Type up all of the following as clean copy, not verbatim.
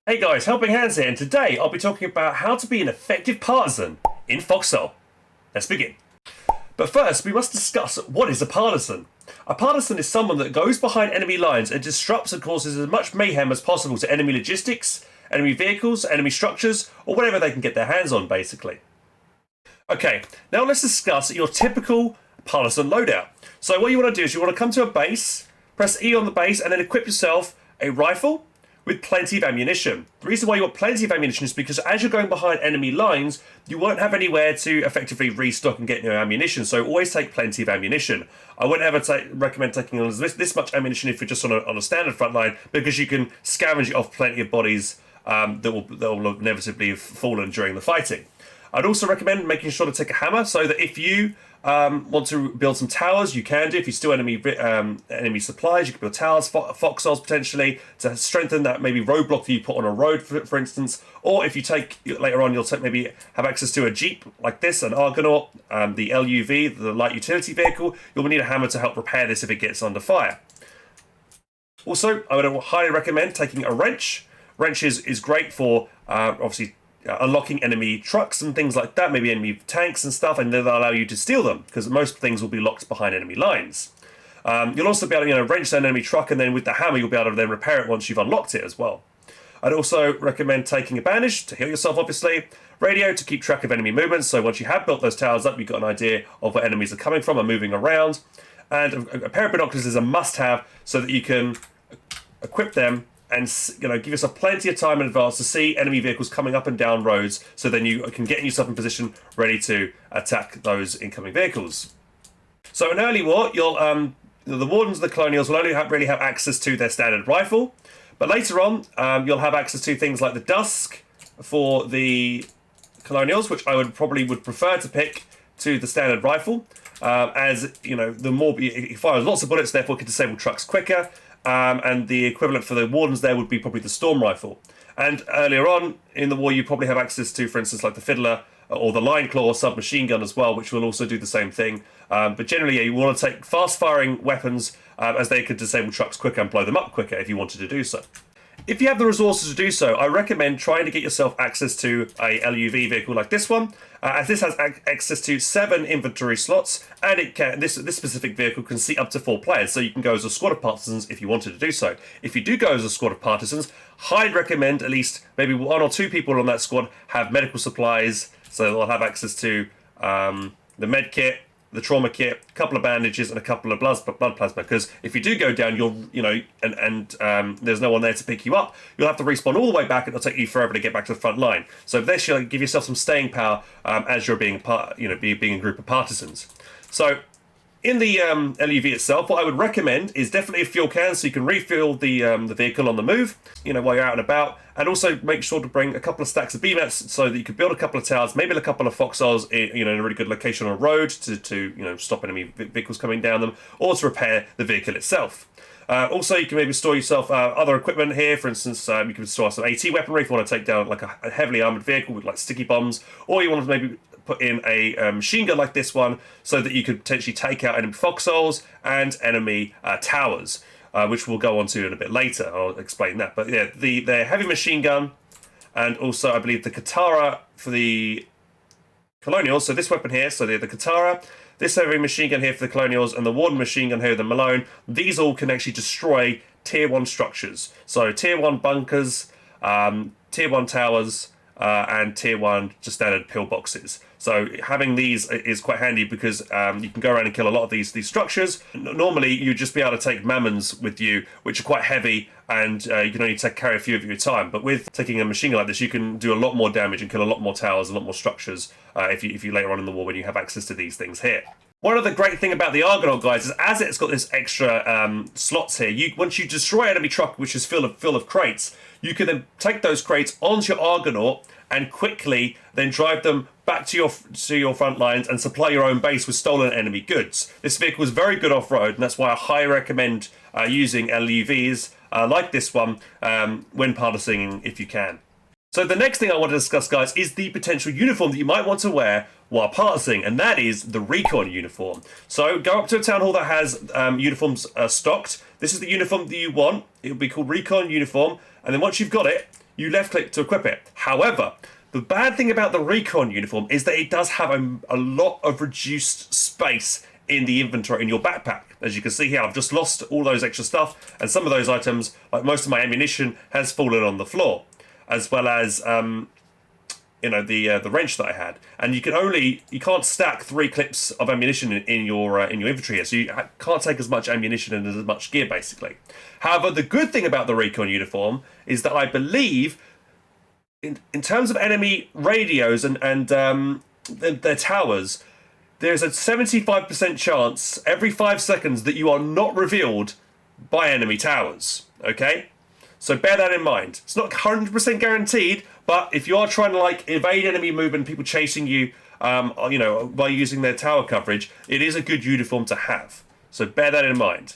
Hey guys, Helping Hands here, and today I'll be talking about how to be an effective partisan in Foxhole. Let's begin. But first, we must discuss what is a partisan. A partisan is someone that goes behind enemy lines and disrupts and causes as much mayhem as possible to enemy logistics, enemy vehicles, enemy structures, or whatever they can get their hands on, basically. Okay, now let's discuss your typical partisan loadout. So what you want to do is you want to come to a base, press E on the base, and then equip yourself a rifle with plenty of ammunition. The reason why you want plenty of ammunition is because as you're going behind enemy lines, you won't have anywhere to effectively restock and get new ammunition, so always take plenty of ammunition. I wouldn't ever recommend taking on this much ammunition if you're just on a standard front line, because you can scavenge off plenty of bodies that will inevitably have fallen during the fighting. I'd also recommend making sure to take a hammer, so that if you want to build some towers, you can do. If you steal enemy supplies, you can build towers, foxholes potentially, to strengthen that maybe roadblock that you put on a road, for instance. Or if you take, later on, you'll maybe have access to a Jeep like this, an Argonaut, the LUV, the light utility vehicle. You'll need a hammer to help repair this if it gets under fire. Also, I would highly recommend taking a wrench. Wrench is great for, obviously, unlocking enemy trucks and things like that, maybe enemy tanks and stuff, and they'll allow you to steal them, because most things will be locked behind enemy lines. You'll also be able to wrench down an enemy truck, and then with the hammer you'll be able to then repair it once you've unlocked it as well. I'd also recommend taking a bandage to heal yourself, obviously, radio to keep track of enemy movements, so once you have built those towers up, you've got an idea of where enemies are coming from and moving around, and a pair of binoculars is a must-have so that you can equip them and give yourself plenty of time in advance to see enemy vehicles coming up and down roads, so then you can get yourself in position ready to attack those incoming vehicles. So in early war, the Wardens of the Colonials will only really have access to their standard rifle, but later on you'll have access to things like the Dusk for the Colonials, which I would prefer to pick to the standard rifle, as the more it fires lots of bullets, therefore can disable trucks quicker. And the equivalent for the Wardens there would be probably the Storm Rifle. And earlier on in the war, you probably have access to, for instance, like the Fiddler or the Line Claw submachine gun as well, which will also do the same thing. But generally, you want to take fast-firing weapons, as they could disable trucks quicker and blow them up quicker if you wanted to do so. If you have the resources to do so, I recommend trying to get yourself access to a LUV vehicle like this one, as this has access to 7 inventory slots, and this specific vehicle can seat up to 4 players, so you can go as a squad of partisans if you wanted to do so. If you do go as a squad of partisans, I'd recommend at least maybe 1 or 2 people on that squad have medical supplies, so they'll have access to the med kit, the trauma kit, a couple of bandages, and a couple of blood plasma. Because if you do go down, there's no one there to pick you up, you'll have to respawn all the way back, and it'll take you forever to get back to the front line. So this you'll give yourself some staying power as you're being a group of partisans. So in the LUV itself, what I would recommend is definitely a fuel can, so you can refuel the vehicle on the move, while you're out and about, and also make sure to bring a couple of stacks of BMATs so that you can build a couple of towers, maybe a couple of foxholes in a really good location on a road to stop enemy vehicles coming down them, or to repair the vehicle itself. Also, you can maybe store yourself other equipment here. For instance, you can store some AT weaponry if you want to take down like a heavily armored vehicle with like sticky bombs, or you want to maybe put in a machine gun like this one, so that you could potentially take out enemy foxholes and enemy towers, which we'll go on to in a bit later. I'll explain that. But yeah, the heavy machine gun, and also I believe the Katara for the Colonials. So this weapon here, so the Katara, this heavy machine gun here for the Colonials, and the Warden machine gun here, the Malone, these all can actually destroy Tier 1 structures. So Tier 1 bunkers, Tier 1 towers, and Tier 1 just standard pillboxes. So having these is quite handy, because you can go around and kill a lot of these structures. Normally, you'd just be able to take Mammons with you, which are quite heavy, and you can only carry a few of you at a time. But with taking a machine gun like this, you can do a lot more damage and kill a lot more towers, a lot more structures, if you later on in the war when you have access to these things here. One other great thing about the Argonaut, guys, is as it's got this extra slots here, once you destroy an enemy truck which is full of crates, you can then take those crates onto your Argonaut and quickly then drive them back to your front lines and supply your own base with stolen enemy goods. This vehicle is very good off-road, and that's why I highly recommend using LUVs like this one when partisaning if you can. So the next thing I want to discuss, guys, is the potential uniform that you might want to wear while partisaning, and that is the Recon Uniform. So go up to a town hall that has uniforms stocked. This is the uniform that you want. It will be called Recon Uniform, and then once you've got it, you left click to equip it. However, the bad thing about the Recon uniform is that it does have a lot of reduced space in the inventory in your backpack. As you can see here, I've just lost all those extra stuff, and some of those items, like most of my ammunition, has fallen on the floor, as well as the wrench that I had. And you can't stack 3 clips of ammunition in your inventory here, so you can't take as much ammunition and as much gear basically. However, the good thing about the Recon uniform is that I believe, in terms of enemy radios and their towers, there's a 75% chance every 5 seconds that you are not revealed by enemy towers. Okay, so bear that in mind. It's not 100% guaranteed, but if you are trying to evade enemy movement, people chasing you, by using their tower coverage, it is a good uniform to have. So bear that in mind.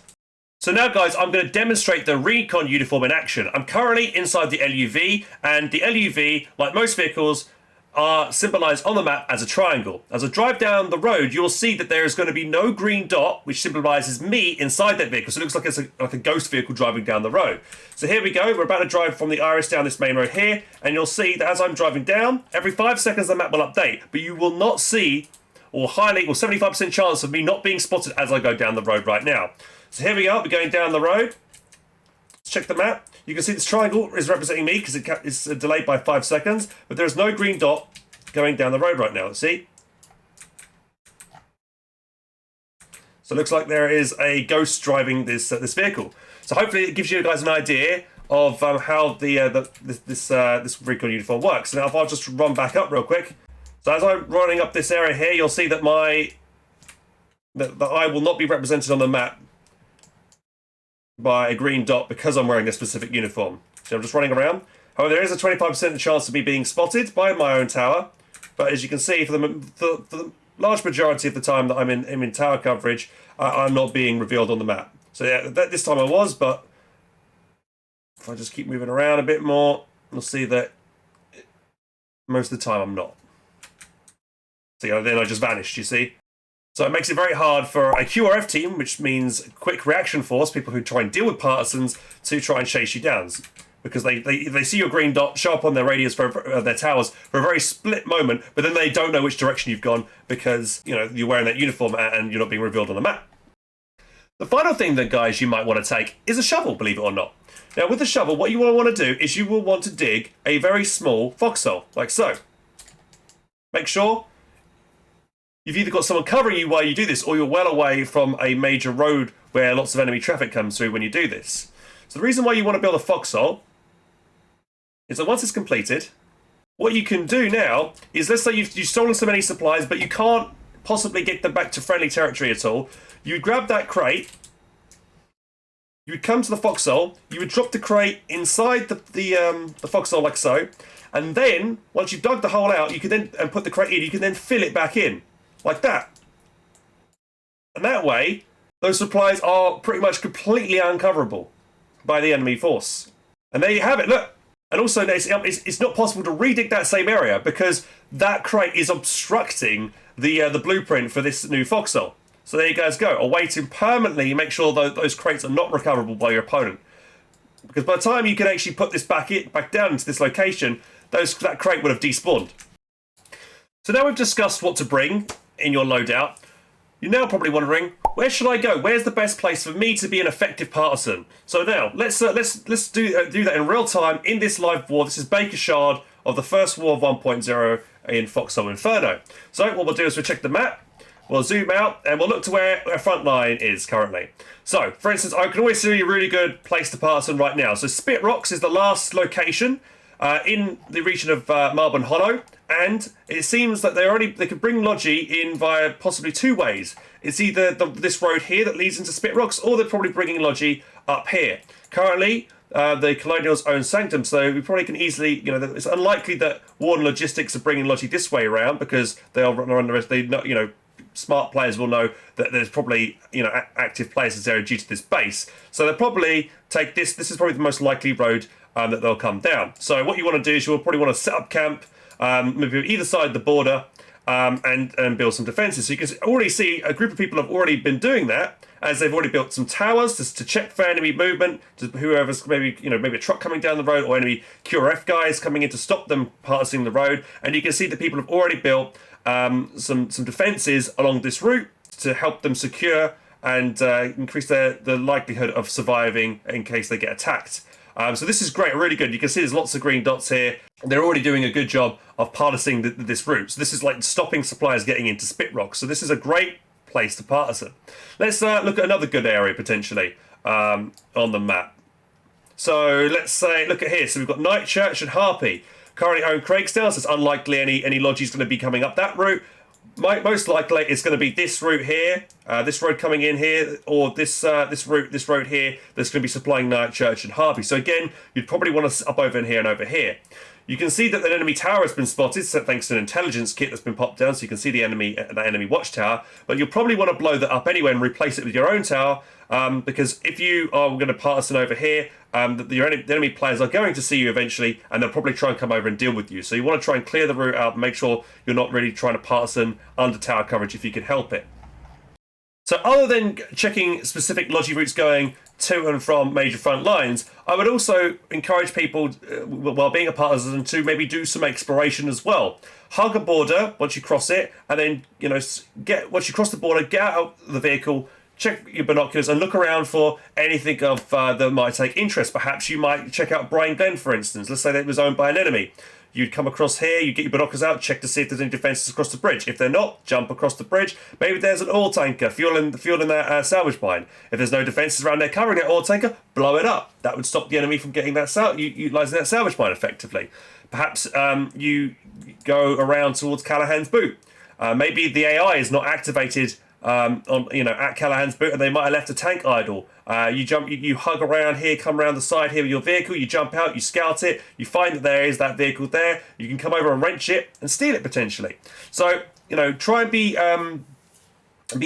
So now, guys, I'm going to demonstrate the Recon uniform in action. I'm currently inside the LUV, and the LUV, like most vehicles, are symbolized on the map as a triangle. As I drive down the road, you'll see that there is going to be no green dot, which symbolizes me inside that vehicle. So it looks like it's like a ghost vehicle driving down the road. So here we go. We're about to drive from the Iris down this main road here, and you'll see that as I'm driving down, every 5 seconds the map will update, but you will not see, or 75% chance of me not being spotted as I go down the road right now. So here we are. We're going down the road. Let's check the map. You can see this triangle is representing me because it's delayed by 5 seconds, but there's no green dot going down the road right now. See? So it looks like there is a ghost driving this vehicle. So hopefully it gives you guys an idea of how this Recon uniform works. Now if I'll just run back up real quick. So as I'm running up this area here, you'll see that that I will not be represented on the map by a green dot because I'm wearing a specific uniform. So I'm just running around. However, there is a 25% chance of me being spotted by my own tower. But as you can see, for the large majority of the time that I'm in tower coverage, I'm not being revealed on the map. So yeah, this time I was, but if I just keep moving around a bit more, you'll see that most of the time I'm not. See, then I just vanished, you see? So it makes it very hard for a QRF team, which means quick reaction force, people who try and deal with partisans, to try and chase you down. Because they see your green dot show up on their radios for their towers for a very split moment, but then they don't know which direction you've gone because you're wearing that uniform and you're not being revealed on the map. The final thing that, guys, you might want to take is a shovel, believe it or not. Now with the shovel, what you will want to do is you will want to dig a very small foxhole, like so. Make sure you've either got someone covering you while you do this, or you're well away from a major road where lots of enemy traffic comes through when you do this. So the reason why you want to build a foxhole is that once it's completed, what you can do now is, let's say you've stolen so many supplies, but you can't possibly get them back to friendly territory at all. You would grab that crate, you would come to the foxhole, you would drop the crate inside the foxhole like so, and then once you've dug the hole out, you can then put the crate in. You can then fill it back in like that, and that way those supplies are pretty much completely uncoverable by the enemy force. And there you have it. Look. And also, it's not possible to redig that same area because that crate is obstructing the blueprint for this new foxhole. So there you guys go. A way to permanently make sure that those crates are not recoverable by your opponent. Because by the time you can actually put this back down into this location, that crate would have despawned. So now we've discussed what to bring in your loadout. You're now probably wondering, where should I go? Where's the best place for me to be an effective partisan? So now let's do that in real time in this live war. This is Baker Shard of the First War of 1.0 in Foxhole Inferno. So what we'll do is we'll check the map, we'll zoom out, and we'll look to where our front line is currently. So, for instance, I can always see a really good place to partisan right now. So Spit Rocks is the last location in the region of Marburn Hollow. And it seems that they can bring Logi in via possibly 2 ways. It's either this road here that leads into Spit Rocks, or they're probably bringing Logi up here. Currently, the Colonials own Sanctum, so we probably can easily, it's unlikely that Warden Logistics are bringing Logi this way around because they'll run under us. They know, smart players will know that there's probably active players in this area due to this base. So they'll probably take this. This is probably the most likely road that they'll come down. So what you want to do is you'll probably want to set up camp. Maybe either side of the border and build some defences. So you can already see a group of people have already been doing that, as they've already built some towers to check for enemy movement, to whoever's maybe a truck coming down the road or enemy QRF guys coming in to stop them passing the road. And you can see that people have already built some defences along this route to help them secure and increase the likelihood of surviving in case they get attacked. So this is great, really good. You can see there's lots of green dots here. They're already doing a good job of partising this route. So this is like stopping suppliers getting into Spit Rock. So this is a great place to partisan. Let's look at another good area potentially on the map. So let's say, look at here. So we've got Night Church and Harpy. Currently own Craigsdale, so it's unlikely any lodges going to be coming up that route. Most likely it's going to be this route here, this road coming in here, or this road here that's going to be supplying Night Church and Harpy. So again, you'd probably want to up over in here and over here. You can see that an enemy tower has been spotted, so thanks to an intelligence kit that's been popped down, so you can see the enemy watchtower. But you'll probably want to blow that up anyway and replace it with your own tower, because if you are going to partisan over here, the enemy players are going to see you eventually, and they'll probably try and come over and deal with you. So you want to try and clear the route out and make sure you're not really trying to partisan under tower coverage if you can help it. So other than checking specific logi routes going to and from major front lines, I would also encourage people, while being a partisan, to maybe do some exploration as well. Hug a border once you cross it, and then once you cross the border, get out of the vehicle, check your binoculars, and look around for anything of that might take interest. Perhaps you might check out Bryan Glen, for instance. Let's say that it was owned by an enemy. You'd come across here, you get your binoculars out, check to see if there's any defences across the bridge. If they're not, jump across the bridge. Maybe there's an oil tanker fueling that salvage mine. If there's no defences around there covering that oil tanker, blow it up. That would stop the enemy from getting that utilising that salvage mine effectively. Perhaps you go around towards Callahan's boot. Maybe the AI is not activated at Callahan's boot, and they might have left a tank idle. You hug around here, come around the side here with your vehicle, you jump out, you scout it, you find that there is that vehicle there, you can come over and wrench it and steal it potentially. So, try and be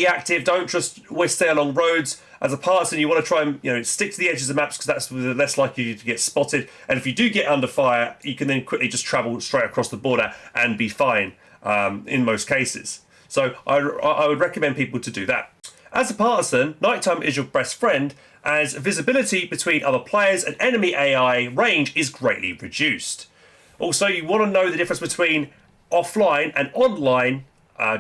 active, don't just always stay along roads. As a partisan, you want to try and stick to the edges of maps, because that's less likely to get spotted, and if you do get under fire, you can then quickly just travel straight across the border and be fine in most cases. So I would recommend people to do that. As a partisan, nighttime is your best friend, as visibility between other players and enemy AI range is greatly reduced. Also, you want to know the difference between offline and online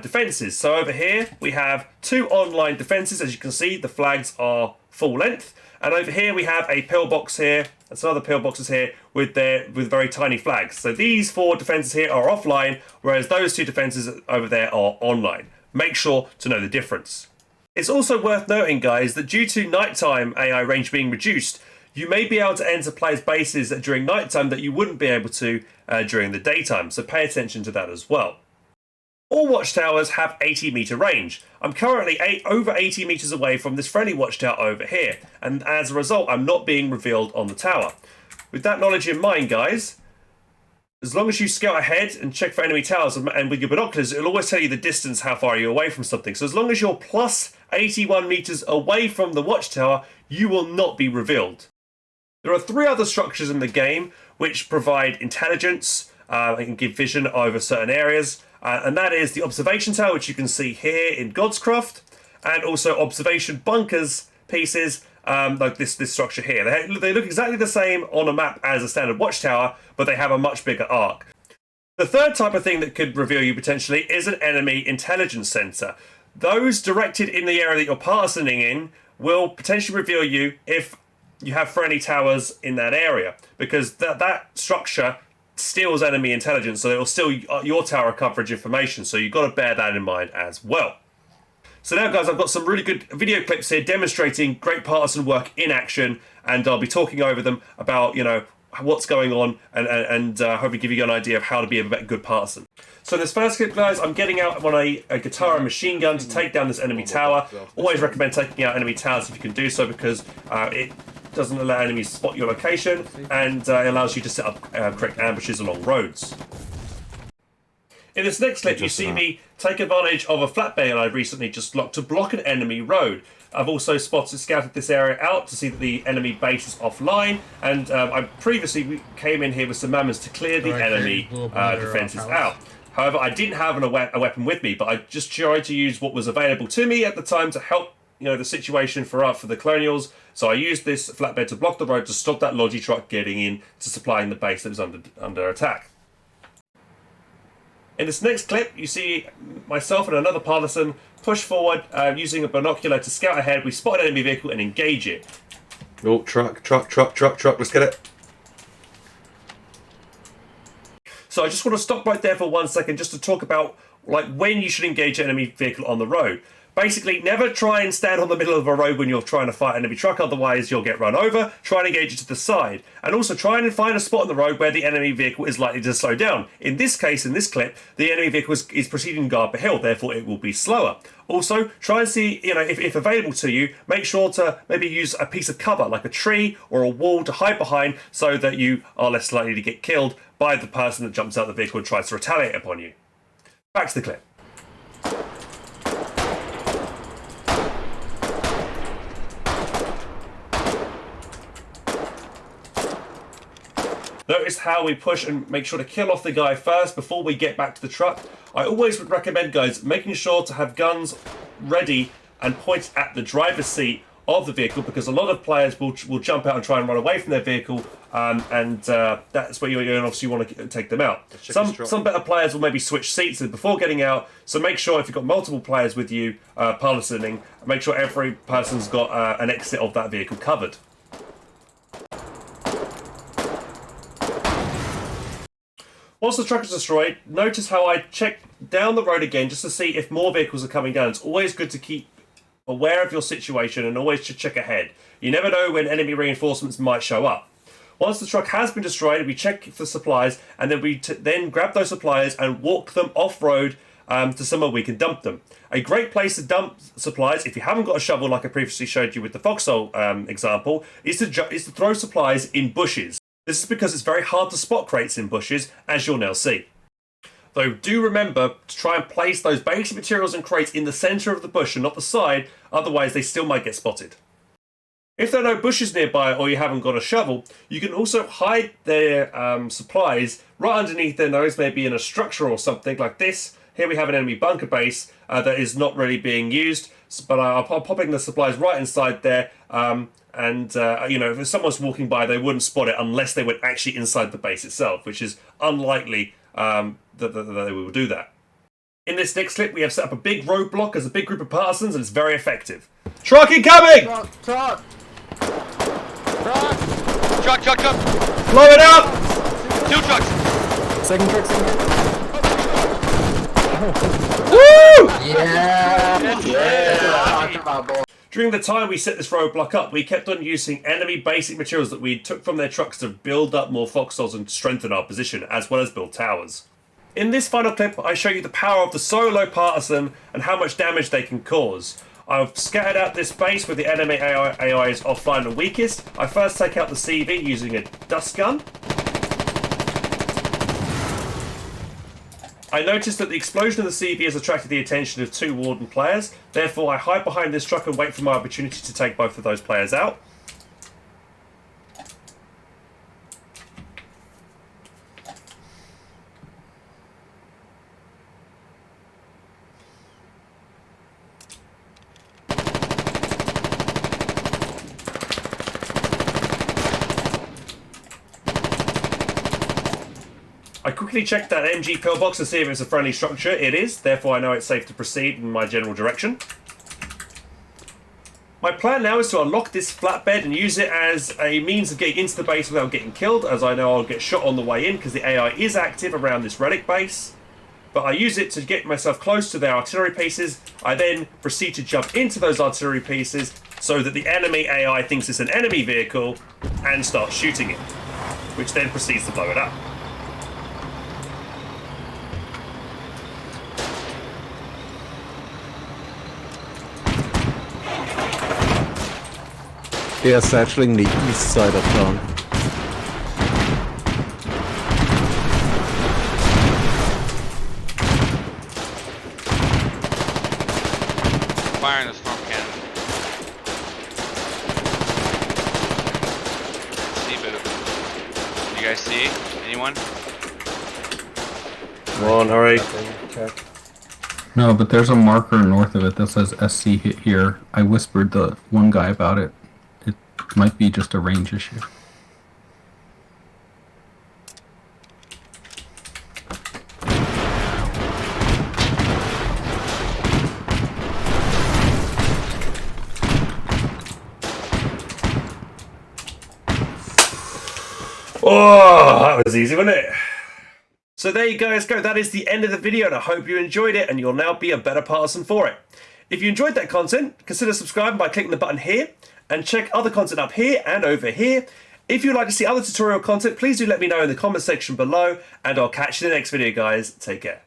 defences. So over here we have two online defences. As you can see, the flags are full length, and over here we have a pillbox here. And some other pillboxes here with very tiny flags. So these four defences here are offline, whereas those two defences over there are online. Make sure to know the difference. It's also worth noting, guys, that due to nighttime AI range being reduced, you may be able to enter players' bases during nighttime that you wouldn't be able to during the daytime. So pay attention to that as well. All watchtowers have 80-metre range. I'm currently over 80 metres away from this friendly watchtower over here, and as a result, I'm not being revealed on the tower. With that knowledge in mind, guys, as long as you scout ahead and check for enemy towers, and with your binoculars, it'll always tell you the distance, how far you're away from something. So as long as you're plus 81 metres away from the watchtower, you will not be revealed. There are 3 other structures in the game which provide intelligence and give vision over certain areas. And that is the observation tower, which you can see here in Godscroft, and also observation bunkers pieces, like this structure here. They look exactly the same on a map as a standard watchtower, but they have a much bigger arc. The third type of thing that could reveal you potentially is an enemy intelligence centre. Those directed in the area that you're partisaning in will potentially reveal you if you have friendly towers in that area, because that structure steals enemy intelligence, so it will steal your tower coverage information, so you've got to bear that in mind as well. So now, guys, I've got some really good video clips here demonstrating great partisan work in action, and I'll be talking over them about, what's going on, and hopefully give you an idea of how to be a good partisan. So in this first clip, guys, I'm getting out a guitar and machine gun to take down this enemy tower. Always recommend taking out enemy towers if you can do so, because it doesn't allow enemies to spot your location, and it allows you to set up correct ambushes along roads. In this next clip, you see me take advantage of a flatbed I've recently just locked to block an enemy road. I've also scouted this area out to see that the enemy base is offline, and I previously came in here with some mammons to clear the enemy defences out. However, I didn't have a weapon with me, but I just tried to use what was available to me at the time to help the situation for the colonials. So I used this flatbed to block the road to stop that Logi truck getting in to supplying the base that was under attack. In this next clip, you see myself and another partisan push forward using a binocular to scout ahead. We spot an enemy vehicle and engage it. Oh, truck. Let's get it. So I just want to stop right there for 1 second just to talk about when you should engage an enemy vehicle on the road. Basically, never try and stand on the middle of a road when you're trying to fight an enemy truck, otherwise you'll get run over. Try and engage it to the side. And also try and find a spot on the road where the enemy vehicle is likely to slow down. In this case, in this clip, the enemy vehicle is proceeding to go up a hill, therefore it will be slower. Also, try and see, if available to you, make sure to maybe use a piece of cover, like a tree or a wall, to hide behind so that you are less likely to get killed by the person that jumps out of the vehicle and tries to retaliate upon you. Back to the clip. Notice how we push and make sure to kill off the guy first before we get back to the truck. I always would recommend, guys, making sure to have guns ready and point at the driver's seat of the vehicle, because a lot of players will jump out and try and run away from their vehicle, and that's where you obviously want to take them out. Some better players will maybe switch seats before getting out, so make sure if you've got multiple players with you partisaning, make sure every person's got an exit of that vehicle covered. Once the truck is destroyed, notice how I check down the road again just to see if more vehicles are coming down. It's always good to keep aware of your situation and always should check ahead. You never know when enemy reinforcements might show up. Once the truck has been destroyed, we check for supplies, and then we then grab those supplies and walk them off-road to somewhere we can dump them. A great place to dump supplies, if you haven't got a shovel like I previously showed you with the Foxhole example, is to throw supplies in bushes. This is because it's very hard to spot crates in bushes, as you'll now see. Though do remember to try and place those basic materials and crates in the centre of the bush and not the side, otherwise they still might get spotted. If there are no bushes nearby or you haven't got a shovel, you can also hide their supplies right underneath their nose, maybe in a structure or something like this. Here we have an enemy bunker base that is not really being used, but I'm popping the supplies right inside there. If someone's walking by, they wouldn't spot it unless they went actually inside the base itself, which is unlikely that they will do that. In this next clip, we have set up a big roadblock as a big group of partisans, and it's very effective. Truck incoming! Truck! Blow it up! 2 trucks! Second truck. Woo! Yeah! During the time we set this roadblock up, we kept on using enemy basic materials that we took from their trucks to build up more foxholes and strengthen our position, as well as build towers. In this final clip, I show you the power of the solo partisan and how much damage they can cause. I've scattered out this base where the enemy AI is offline and weakest. I first take out the CV using a dust gun. I noticed that the explosion of the CV has attracted the attention of 2 Warden players, therefore I hide behind this truck and wait for my opportunity to take both of those players out. I quickly checked that MG pillbox to see if it's a friendly structure. It is, therefore I know it's safe to proceed in my general direction. My plan now is to unlock this flatbed and use it as a means of getting into the base without getting killed, as I know I'll get shot on the way in because the AI is active around this relic base. But I use it to get myself close to their artillery pieces. I then proceed to jump into those artillery pieces so that the enemy AI thinks it's an enemy vehicle and starts shooting it, which then proceeds to blow it up. They are settling the east side of town. Firing the storm cannon. See boot. You guys see? Anyone? Come on, hurry. No, but there's a marker north of it that says SC hit here. I whispered the one guy about it. It might be just a range issue. Oh, that was easy, wasn't it? So there you guys go. That is the end of the video, and I hope you enjoyed it, and you'll now be a better partisan for it. If you enjoyed that content, consider subscribing by clicking the button here, and check other content up here and over here. If you'd like to see other tutorial content, please do let me know in the comment section below, and I'll catch you in the next video, guys. Take care.